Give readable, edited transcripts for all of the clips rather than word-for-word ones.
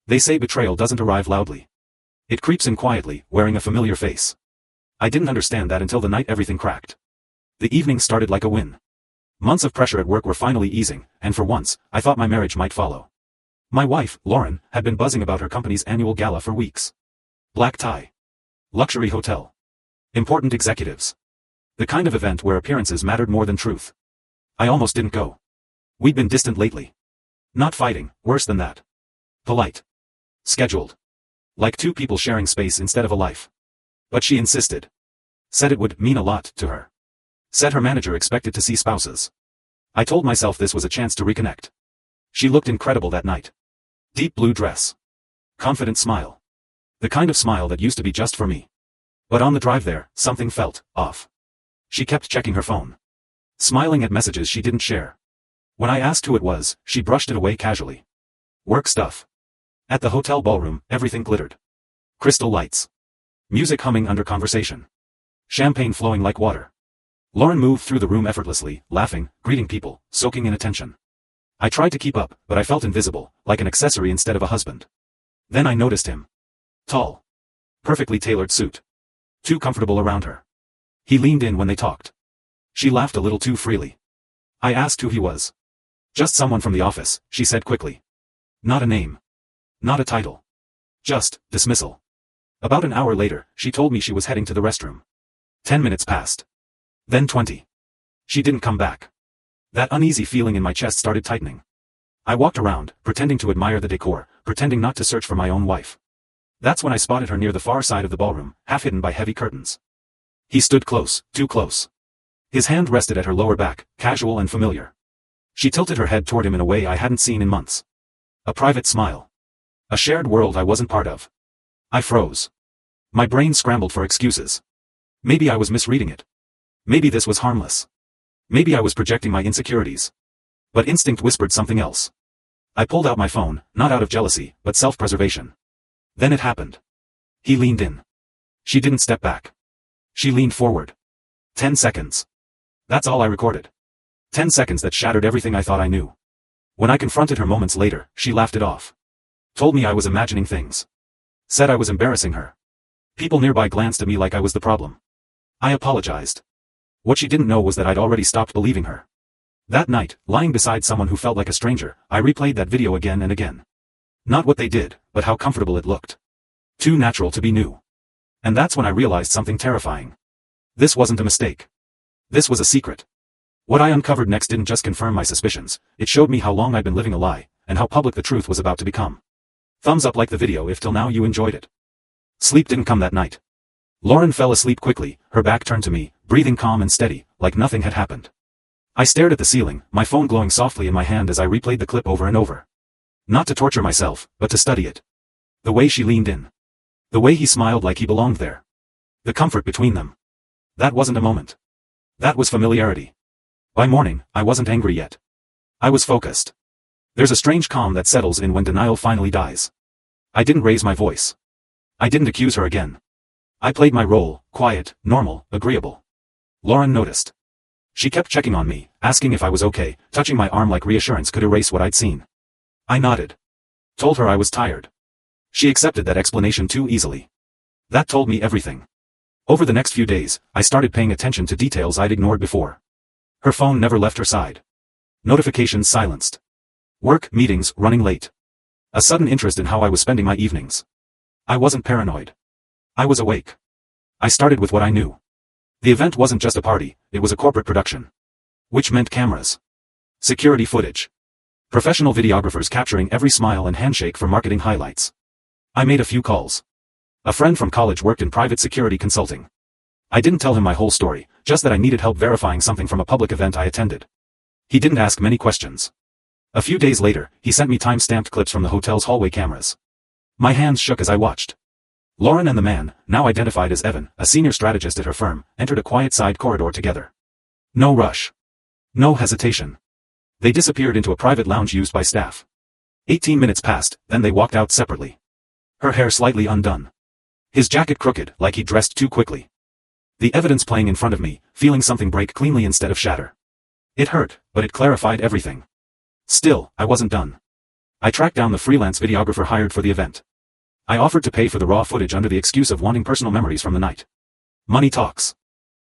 They say betrayal doesn't arrive loudly. It creeps in quietly, wearing a familiar face. I didn't understand that until the night everything cracked. The evening started like a win. Months of pressure at work were finally easing, and for once, I thought my marriage might follow. My wife, Lauren, had been buzzing about her company's annual gala for weeks. Black tie. Luxury hotel. Important executives. The kind of event where appearances mattered more than truth. I almost didn't go. We'd been distant lately. Not fighting, worse than that. Polite. Scheduled. Like two people sharing space instead of a life. But she insisted. Said it would mean a lot to her. Said her manager expected to see spouses. I told myself this was a chance to reconnect. She looked incredible that night. Deep blue dress. Confident smile. The kind of smile that used to be just for me. But on the drive there, something felt off. She kept checking her phone. Smiling at messages she didn't share. When I asked who it was, she brushed it away casually. Work stuff. At the hotel ballroom, everything glittered. Crystal lights. Music humming under conversation. Champagne flowing like water. Lauren moved through the room effortlessly, laughing, greeting people, soaking in attention. I tried to keep up, but I felt invisible, like an accessory instead of a husband. Then I noticed him. Tall. Perfectly tailored suit. Too comfortable around her. He leaned in when they talked. She laughed a little too freely. I asked who he was. Just someone from the office, she said quickly. Not a name. Not a title. Just dismissal. About an hour later, she told me she was heading to the restroom. 10 minutes passed. Then 20. She didn't come back. That uneasy feeling in my chest started tightening. I walked around, pretending to admire the decor, pretending not to search for my own wife. That's when I spotted her near the far side of the ballroom, half hidden by heavy curtains. He stood close, too close. His hand rested at her lower back, casual and familiar. She tilted her head toward him in a way I hadn't seen in months. A private smile. A shared world I wasn't part of. I froze. My brain scrambled for excuses. Maybe I was misreading it. Maybe this was harmless. Maybe I was projecting my insecurities. But instinct whispered something else. I pulled out my phone, not out of jealousy, but self-preservation. Then it happened. He leaned in. She didn't step back. She leaned forward. 10 seconds. That's all I recorded. 10 seconds that shattered everything I thought I knew. When I confronted her moments later, she laughed it off. Told me I was imagining things. Said I was embarrassing her. People nearby glanced at me like I was the problem. I apologized. What she didn't know was that I'd already stopped believing her. That night, lying beside someone who felt like a stranger, I replayed that video again and again. Not what they did, but how comfortable it looked. Too natural to be new. And that's when I realized something terrifying. This wasn't a mistake. This was a secret. What I uncovered next didn't just confirm my suspicions, it showed me how long I'd been living a lie, and how public the truth was about to become. Thumbs up like the video if till now you enjoyed it. Sleep didn't come that night. Lauren fell asleep quickly, her back turned to me, breathing calm and steady, like nothing had happened. I stared at the ceiling, my phone glowing softly in my hand as I replayed the clip over and over. Not to torture myself, but to study it. The way she leaned in. The way he smiled like he belonged there. The comfort between them. That wasn't a moment. That was familiarity. By morning, I wasn't angry yet. I was focused. There's a strange calm that settles in when denial finally dies. I didn't raise my voice. I didn't accuse her again. I played my role, quiet, normal, agreeable. Lauren noticed. She kept checking on me, asking if I was okay, touching my arm like reassurance could erase what I'd seen. I nodded. Told her I was tired. She accepted that explanation too easily. That told me everything. Over the next few days, I started paying attention to details I'd ignored before. Her phone never left her side. Notifications silenced. Work meetings running late. A sudden interest in how I was spending my evenings. I wasn't paranoid. I was awake. I started with what I knew. The event wasn't just a party, it was a corporate production. Which meant cameras. Security footage. Professional videographers capturing every smile and handshake for marketing highlights. I made a few calls. A friend from college worked in private security consulting. I didn't tell him my whole story, just that I needed help verifying something from a public event I attended. He didn't ask many questions. A few days later, he sent me time-stamped clips from the hotel's hallway cameras. My hands shook as I watched. Lauren and the man, now identified as Evan, a senior strategist at her firm, entered a quiet side corridor together. No rush. No hesitation. They disappeared into a private lounge used by staff. 18 minutes passed, then they walked out separately. Her hair slightly undone. His jacket crooked, like he dressed too quickly. The evidence playing in front of me, feeling something break cleanly instead of shatter. It hurt, but it clarified everything. Still, I wasn't done. I tracked down the freelance videographer hired for the event. I offered to pay for the raw footage under the excuse of wanting personal memories from the night. Money talks.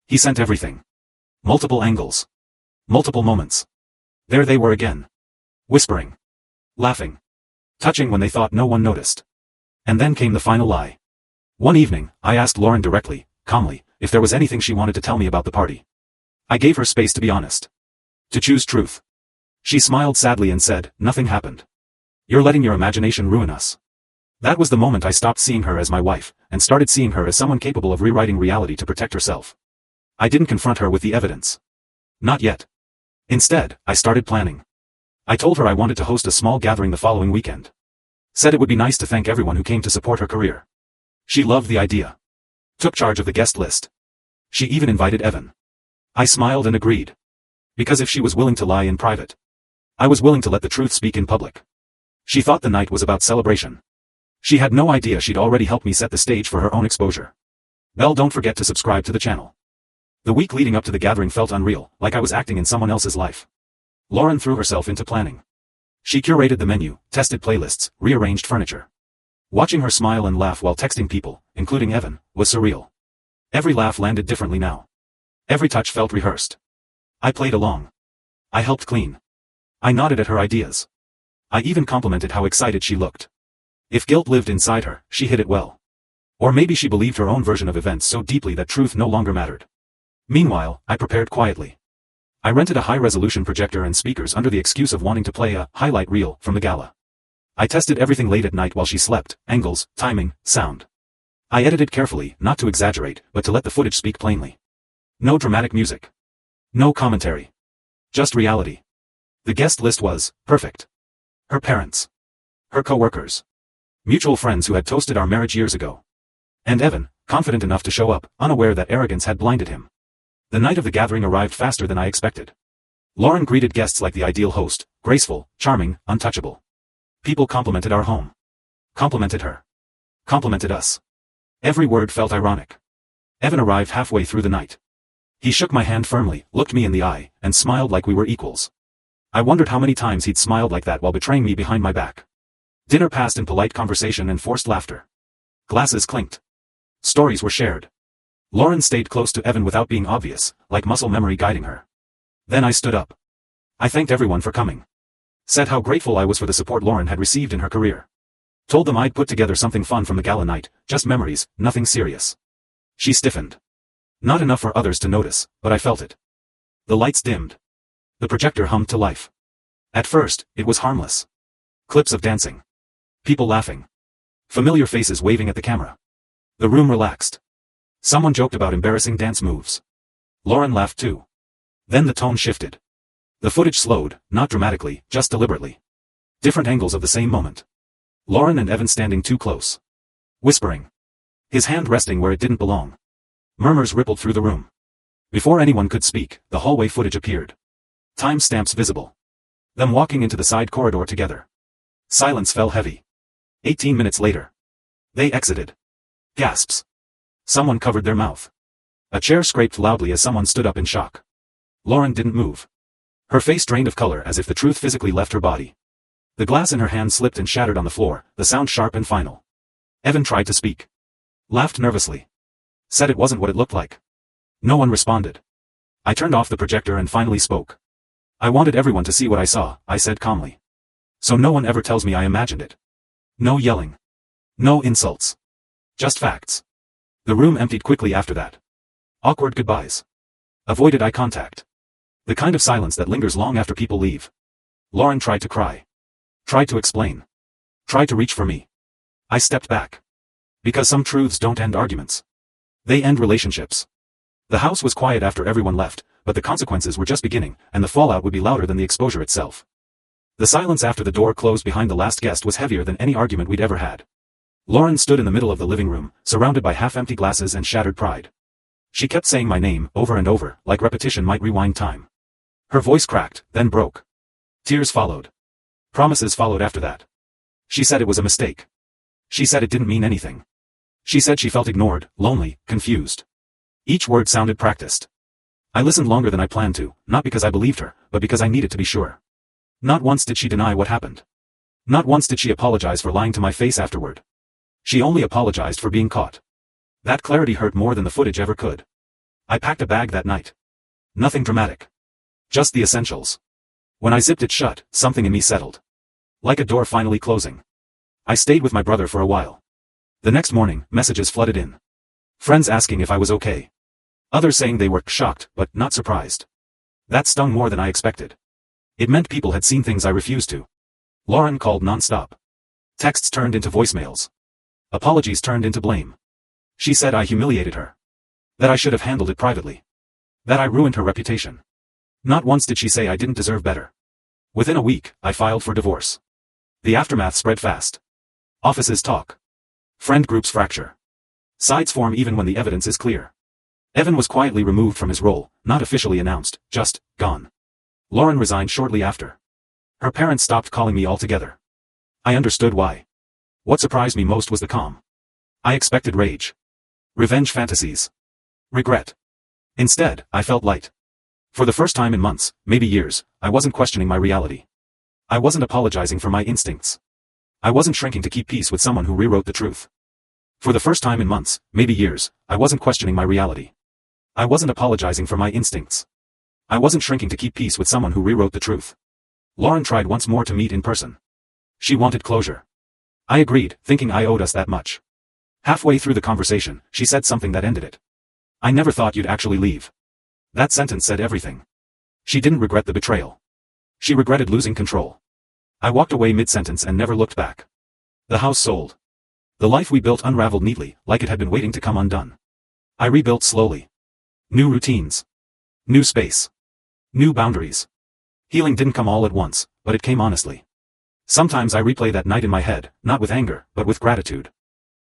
He sent everything. Multiple angles. Multiple moments. There they were again. Whispering. Laughing. Touching when they thought no one noticed. And then came the final lie. One evening, I asked Lauren directly, calmly, if there was anything she wanted to tell me about the party. I gave her space to be honest. To choose truth. She smiled sadly and said, "Nothing happened. You're letting your imagination ruin us." That was the moment I stopped seeing her as my wife, and started seeing her as someone capable of rewriting reality to protect herself. I didn't confront her with the evidence. Not yet. Instead, I started planning. I told her I wanted to host a small gathering the following weekend. Said it would be nice to thank everyone who came to support her career. She loved the idea. Took charge of the guest list. She even invited Evan. I smiled and agreed. Because if she was willing to lie in private, I was willing to let the truth speak in public. She thought the night was about celebration. She had no idea she'd already helped me set the stage for her own exposure. Well, don't forget to subscribe to the channel. The week leading up to the gathering felt unreal, like I was acting in someone else's life. Lauren threw herself into planning. She curated the menu, tested playlists, rearranged furniture. Watching her smile and laugh while texting people, including Evan, was surreal. Every laugh landed differently now. Every touch felt rehearsed. I played along. I helped clean. I nodded at her ideas. I even complimented how excited she looked. If guilt lived inside her, she hid it well. Or maybe she believed her own version of events so deeply that truth no longer mattered. Meanwhile, I prepared quietly. I rented a high-resolution projector and speakers under the excuse of wanting to play a highlight reel from the gala. I tested everything late at night while she slept, angles, timing, sound. I edited carefully, not to exaggerate, but to let the footage speak plainly. No dramatic music. No commentary. Just reality. The guest list was perfect. Her parents. Her co-workers. Mutual friends who had toasted our marriage years ago. And Evan, confident enough to show up, unaware that arrogance had blinded him. The night of the gathering arrived faster than I expected. Lauren greeted guests like the ideal host, graceful, charming, untouchable. People complimented our home. Complimented her. Complimented us. Every word felt ironic. Evan arrived halfway through the night. He shook my hand firmly, looked me in the eye, and smiled like we were equals. I wondered how many times he'd smiled like that while betraying me behind my back. Dinner passed in polite conversation and forced laughter. Glasses clinked. Stories were shared. Lauren stayed close to Evan without being obvious, like muscle memory guiding her. Then I stood up. I thanked everyone for coming. Said how grateful I was for the support Lauren had received in her career. Told them I'd put together something fun from the gala night, just memories, nothing serious. She stiffened. Not enough for others to notice, but I felt it. The lights dimmed. The projector hummed to life. At first, it was harmless. Clips of dancing. People laughing. Familiar faces waving at the camera. The room relaxed. Someone joked about embarrassing dance moves. Lauren laughed too. Then the tone shifted. The footage slowed, not dramatically, just deliberately. Different angles of the same moment. Lauren and Evan standing too close. Whispering. His hand resting where it didn't belong. Murmurs rippled through the room. Before anyone could speak, the hallway footage appeared. Time stamps visible. Them walking into the side corridor together. Silence fell heavy. 18 minutes later. They exited. Gasps. Someone covered their mouth. A chair scraped loudly as someone stood up in shock. Lauren didn't move. Her face drained of color as if the truth physically left her body. The glass in her hand slipped and shattered on the floor, the sound sharp and final. Evan tried to speak. Laughed nervously. Said it wasn't what it looked like. No one responded. I turned off the projector and finally spoke. I wanted everyone to see what I saw, I said calmly. So no one ever tells me I imagined it. No yelling. No insults. Just facts. The room emptied quickly after that. Awkward goodbyes. Avoided eye contact. The kind of silence that lingers long after people leave. Lauren tried to cry. Tried to explain. Tried to reach for me. I stepped back. Because some truths don't end arguments. They end relationships. The house was quiet after everyone left, but the consequences were just beginning, and the fallout would be louder than the exposure itself. The silence after the door closed behind the last guest was heavier than any argument we'd ever had. Lauren stood in the middle of the living room, surrounded by half-empty glasses and shattered pride. She kept saying my name, over and over, like repetition might rewind time. Her voice cracked, then broke. Tears followed. Promises followed after that. She said it was a mistake. She said it didn't mean anything. She said she felt ignored, lonely, confused. Each word sounded practiced. I listened longer than I planned to, not because I believed her, but because I needed to be sure. Not once did she deny what happened. Not once did she apologize for lying to my face afterward. She only apologized for being caught. That clarity hurt more than the footage ever could. I packed a bag that night. Nothing dramatic. Just the essentials. When I zipped it shut, something in me settled. Like a door finally closing. I stayed with my brother for a while. The next morning, messages flooded in. Friends asking if I was okay. Others saying they were shocked, but not surprised. That stung more than I expected. It meant people had seen things I refused to. Lauren called non-stop. Texts turned into voicemails. Apologies turned into blame. She said I humiliated her. That I should have handled it privately. That I ruined her reputation. Not once did she say I didn't deserve better. Within a week, I filed for divorce. The aftermath spread fast. Offices talk. Friend groups fracture. Sides form even when the evidence is clear. Evan was quietly removed from his role, not officially announced, just gone. Lauren resigned shortly after. Her parents stopped calling me altogether. I understood why. What surprised me most was the calm. I expected rage. Revenge fantasies. Regret. Instead, I felt light. For the first time in months, maybe years, I wasn't questioning my reality. I wasn't apologizing for my instincts. I wasn't shrinking to keep peace with someone who rewrote the truth. For the first time in months, maybe years, I wasn't questioning my reality. I wasn't apologizing for my instincts. I wasn't shrinking to keep peace with someone who rewrote the truth. Lauren tried once more to meet in person. She wanted closure. I agreed, thinking I owed us that much. Halfway through the conversation, she said something that ended it. I never thought you'd actually leave. That sentence said everything. She didn't regret the betrayal. She regretted losing control. I walked away mid-sentence and never looked back. The house sold. The life we built unraveled neatly, like it had been waiting to come undone. I rebuilt slowly. New routines. New space. New boundaries. Healing didn't come all at once, but it came honestly. Sometimes I replay that night in my head, not with anger, but with gratitude.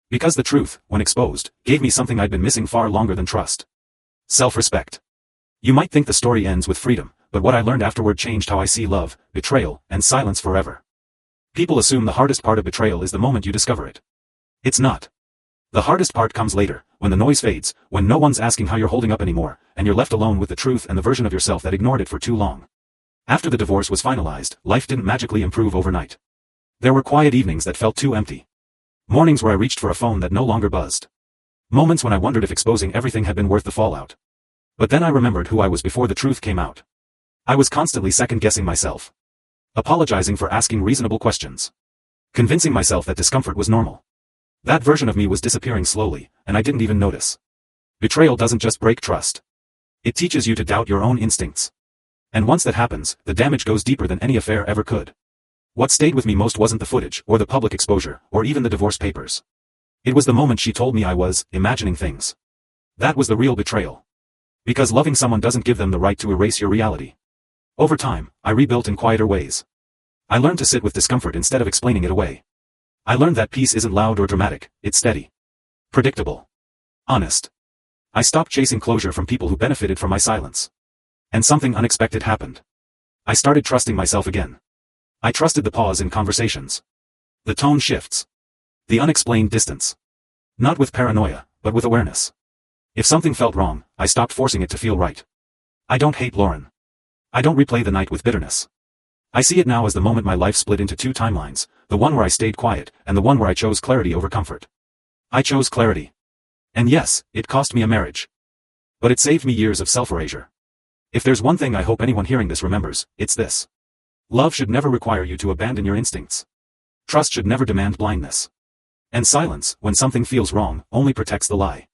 Because the truth, when exposed, gave me something I'd been missing far longer than trust. Self-respect. You might think the story ends with freedom, but what I learned afterward changed how I see love, betrayal, and silence forever. People assume the hardest part of betrayal is the moment you discover it. It's not. The hardest part comes later, when the noise fades, when no one's asking how you're holding up anymore, and you're left alone with the truth and the version of yourself that ignored it for too long. After the divorce was finalized, life didn't magically improve overnight. There were quiet evenings that felt too empty. Mornings where I reached for a phone that no longer buzzed. Moments when I wondered if exposing everything had been worth the fallout. But then I remembered who I was before the truth came out. I was constantly second-guessing myself. Apologizing for asking reasonable questions. Convincing myself that discomfort was normal. That version of me was disappearing slowly, and I didn't even notice. Betrayal doesn't just break trust. It teaches you to doubt your own instincts. And once that happens, the damage goes deeper than any affair ever could. What stayed with me most wasn't the footage, or the public exposure, or even the divorce papers. It was the moment she told me I was imagining things. That was the real betrayal. Because loving someone doesn't give them the right to erase your reality. Over time, I rebuilt in quieter ways. I learned to sit with discomfort instead of explaining it away. I learned that peace isn't loud or dramatic, it's steady. Predictable. Honest. I stopped chasing closure from people who benefited from my silence. And something unexpected happened. I started trusting myself again. I trusted the pause in conversations. The tone shifts. The unexplained distance. Not with paranoia, but with awareness. If something felt wrong, I stopped forcing it to feel right. I don't hate Lauren. I don't replay the night with bitterness. I see it now as the moment my life split into two timelines, the one where I stayed quiet, and the one where I chose clarity over comfort. I chose clarity. And yes, it cost me a marriage. But it saved me years of self-erasure. If there's one thing I hope anyone hearing this remembers, it's this. Love should never require you to abandon your instincts. Trust should never demand blindness. And silence, when something feels wrong, only protects the lie.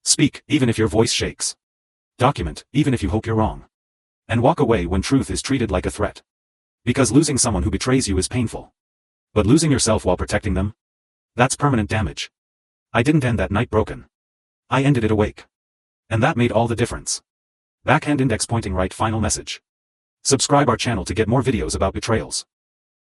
Speak, even if your voice shakes. Document, even if you hope you're wrong. And walk away when truth is treated like a threat. Because losing someone who betrays you is painful. But losing yourself while protecting them? That's permanent damage. I didn't end that night broken. I ended it awake. And that made all the difference. Backhand index pointing right final message. Subscribe our channel to get more videos about betrayals.